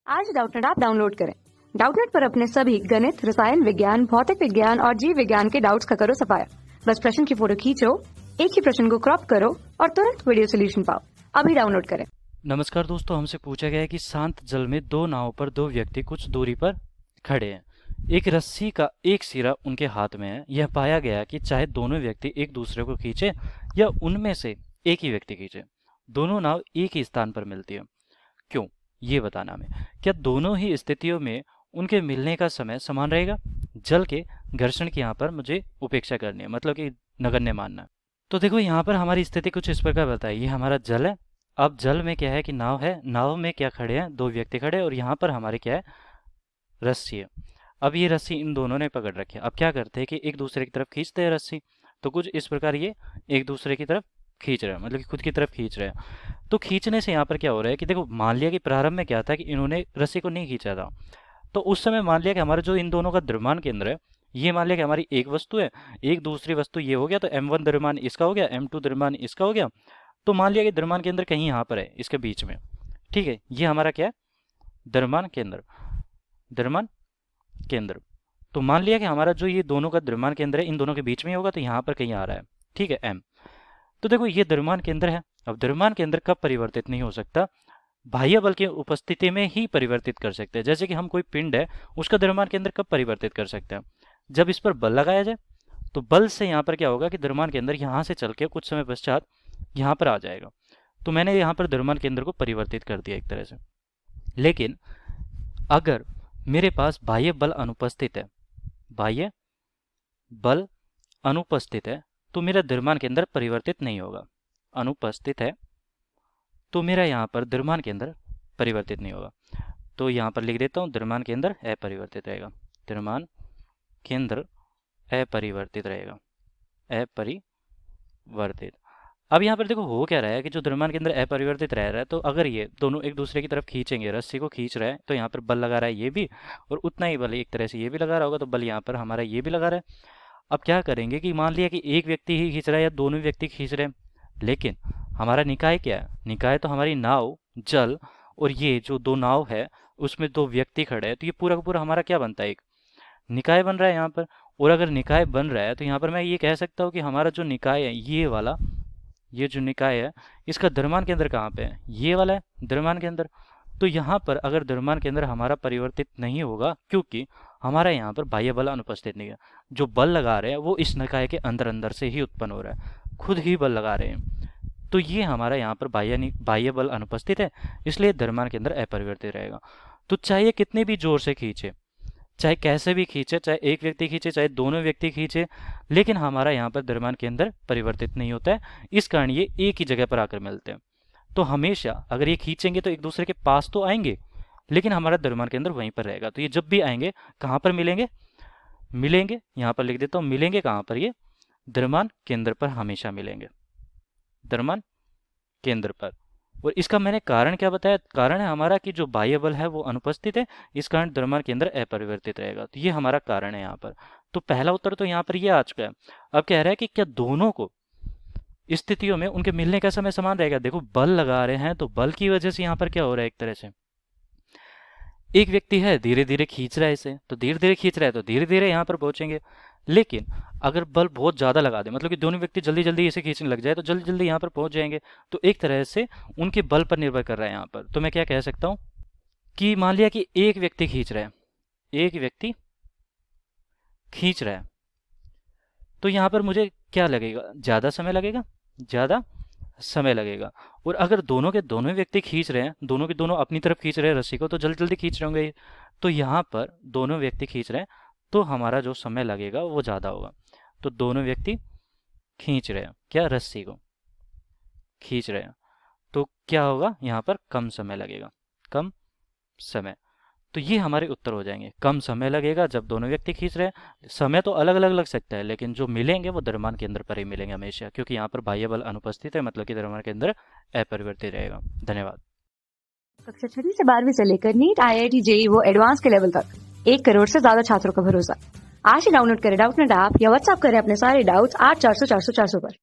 आज Doubtnut app download करें। Doubtnut पर अपने सभी गणित, रसायन विज्ञान, भौतिक विज्ञान और जीव विज्ञान के डाउट्स का करो सफाया। बस प्रश्न की फोटो खींचो, एक ही प्रश्न को क्रॉप करो और तुरंत वीडियो सोल्यूशन पाओ। अभी डाउनलोड करें। नमस्कार दोस्तों, हमसे पूछा गया है कि शांत जल में दो नावों पर दो व्यक्ति कुछ दूरी पर खड़े हैं। एक रस्सी का एक सिरा उनके हाथ में है। यह पाया गया कि चाहे दोनों व्यक्ति एक दूसरे को खींचे या उनमें से एक ही व्यक्ति खींचे, दोनों नाव एक ही स्थान पर मिलती है। क्यों, ये बताना हमें। क्या दोनों ही स्थितियों में उनके मिलने का समय समान रहेगा? जल के घर्षण की यहाँ पर मुझे उपेक्षा करनी है, मतलब कि नगण्य मानना है। तो देखो, यहाँ पर हमारी स्थिति कुछ इस प्रकार बताइए। ये हमारा जल है। अब जल में क्या है कि नाव है, नाव में क्या खड़े हैं, दो व्यक्ति खड़े हैं और यहाँ पर हमारे क्या है, रस्सी है। अब ये रस्सी इन दोनों ने पकड़ रखी है। अब क्या करते हैं कि एक दूसरे की तरफ खींचते हैं रस्सी। तो कुछ इस प्रकार ये एक दूसरे की तरफ खींच रहे हैं, मतलब कि खुद की तरफ खींच रहे हैं। तो खींचने से यहाँ पर क्या हो रहा है कि देखो, मान लिया कि प्रारंभ में क्या था कि इन्होंने रस्सी को नहीं खींचा था। तो उस समय मान लिया कि हमारा जो इन दोनों का द्रव्यमान केंद्र है, ये मान लिया कि हमारी एक वस्तु है, एक दूसरी वस्तु ये हो गया। तो m1 द्रव्यमान इसका हो गया, m2 द्रव्यमान इसका हो गया। तो मान लिया कि द्रव्यमान केंद्र कहीं यहाँ पर है, इसके बीच में। ठीक है, ये हमारा क्या है, द्रव्यमान केंद्र। द्रव्यमान केंद्र। तो मान लिया कि हमारा जो ये दोनों का द्रव्यमान केंद्र है इन दोनों के बीच में होगा, तो यहाँ पर कहीं आ रहा है। ठीक है, m। तो देखो, ये द्रव्यमान केंद्र है। अब द्रव्यमान केंद्र कब परिवर्तित नहीं हो सकता? बाह्य बल की उपस्थिति में ही परिवर्तित कर सकते हैं। जैसे कि हम कोई पिंड है, उसका द्रव्यमान केंद्र कब परिवर्तित कर सकते हैं? जब इस पर बल लगाया जाए। तो बल से यहाँ पर क्या होगा कि द्रव्यमान केंद्र यहाँ से चल के कुछ समय पश्चात यहाँ पर आ जाएगा। तो मैंने यहाँ पर द्रव्यमान केंद्र को परिवर्तित कर दिया एक तरह से। लेकिन अगर मेरे पास बाह्य बल अनुपस्थित है, बाह्य बल अनुपस्थित है, तो मेरा द्रव्यमान केंद्र परिवर्तित नहीं होगा। अनुपस्थित है तो मेरा यहाँ पर द्रव्यमान केंद्र परिवर्तित नहीं होगा। तो यहाँ पर लिख देता हूँ, द्रव्यमान केंद्र अपरिवर्तित रहेगा। द्रव्यमान केंद्र अपरिवर्तित रहेगा, अपरिवर्तित। अब यहाँ पर देखो, हो क्या रहा है कि जो द्रव्यमान केंद्र अपरिवर्तित रह रहा है, तो अगर ये दोनों एक दूसरे की तरफ खींचेंगे, रस्सी को खींच रहा है, तो यहाँ पर बल लगा रहा है ये भी, और उतना ही बल एक तरह से ये भी लगा रहा होगा, तो बल यहाँ पर हमारा ये भी लगा रहा है। अब क्या करेंगे कि मान लिया कि एक व्यक्ति ही खींच रहा है या दोनों व्यक्ति खींच रहे हैं, लेकिन हमारा निकाय क्या है? निकाय तो हमारी नाव, जल, और ये जो दो नाव है उसमें दो व्यक्ति खड़े हैं। तो ये पूरा का पूरा हमारा क्या बनता है, एक निकाय बन रहा है यहाँ पर। और अगर निकाय बन रहा है तो यहाँ पर मैं ये कह सकता हूँ कि हमारा जो निकाय है, ये वाला, ये जो निकाय है, इसका द्रव्यमान केंद्र कहाँ पे है? ये वाला है द्रव्यमान केंद्र। तो यहाँ पर अगर द्रव्यमान केंद्र हमारा परिवर्तित नहीं होगा, क्योंकि हमारा यहाँ पर बाह्य बल अनुपस्थित नहीं है। जो बल लगा रहे हैं वो इस निकाय के अंदर अंदर से ही उत्पन्न हो रहा है, खुद ही बल लगा रहे हैं। तो ये हमारा यहाँ पर बाह्य बल अनुपस्थित है, इसलिए द्रव्यमान केंद्र अपरिवर्तित रहेगा। तो चाहे कितने भी जोर से खींचे, चाहे कैसे भी खींचे, चाहे एक व्यक्ति खींचे, चाहे दोनों व्यक्ति खींचे, लेकिन हमारा यहाँ पर द्रव्यमान केंद्र परिवर्तित नहीं होता है। इस कारण ये एक ही जगह पर आकर मिलते हैं। तो हमेशा अगर ये खींचेंगे तो एक दूसरे के पास तो आएंगे, लेकिन हमारा द्रव्यमान केंद्र वहीं पर रहेगा। तो ये जब भी आएंगे कहाँ पर मिलेंगे? मिलेंगे, यहाँ पर लिख देता हूँ, मिलेंगे कहाँ पर? ये द्रव्यमान केंद्र पर हमेशा मिलेंगे, द्रव्यमान केंद्र पर। और इसका मैंने कारण क्या बताया? कारण है हमारा कि जो बाह्य बल है वो अनुपस्थित है, इस कारण द्रव्यमान केंद्र अपरिवर्तित रहेगा। तो ये हमारा कारण है यहाँ पर। तो पहला उत्तर तो यहाँ पर ये आ चुका है। अब कह रहा है कि क्या दोनों को स्थितियों में उनके मिलने का समय समान रहेगा? देखो, बल लगा रहे हैं तो बल की वजह से यहाँ पर क्या हो रहा है, एक तरह से एक व्यक्ति है धीरे धीरे खींच रहा है इसे, तो धीरे धीरे खींच रहा है तो धीरे धीरे यहाँ पर पहुंचेंगे। लेकिन अगर बल बहुत ज़्यादा लगा दे, मतलब कि दोनों व्यक्ति जल्दी जल्दी इसे खींचने लग जाए, तो जल्दी जल्दी यहाँ पर पहुंच जाएंगे। तो एक तरह से उनके बल पर निर्भर कर रहा है यहाँ पर। तो मैं क्या कह सकता हूँ कि मान लिया कि एक व्यक्ति खींच रहा है, एक व्यक्ति खींच रहा है, तो यहाँ पर मुझे क्या लगेगा? ज़्यादा समय लगेगा, ज़्यादा समय लगेगा। और अगर दोनों के दोनों व्यक्ति खींच रहे हैं, दोनों के दोनों अपनी तरफ खींच रहे हैं रस्सी को, तो जल्दी जल्दी खींच रहे होंगे। तो यहाँ पर दोनों व्यक्ति खींच रहे हैं, तो हमारा जो समय लगेगा वो ज़्यादा होगा। तो दोनों व्यक्ति खींच रहे हैं, क्या? रस्सी को खींच रहे हैं, तो क्या होगा? यहाँ पर कम समय लगेगा, कम समय। तो ये हमारे उत्तर हो जाएंगे। कम समय लगेगा जब दोनों व्यक्ति खींच रहे हैं। समय तो अलग अलग लग सकता है, लेकिन जो मिलेंगे वो द्रव्यमान केंद्र पर ही मिलेंगे हमेशा, क्योंकि यहाँ पर बाह्य बल अनुपस्थित है, मतलब कि द्रव्यमान केंद्र अपरिवर्तित रहेगा। धन्यवाद। कक्षा 6 से 12वीं से लेकर नीट, IIT, JEE वो एडवांस के लेवल तक 1 करोड़ से ज्यादा छात्रों का भरोसा। आज ही डाउनलोड करें डाउटनेट ऐप या व्हाट्सएप करें अपने सारे डाउट्स 8400 400 400 पर।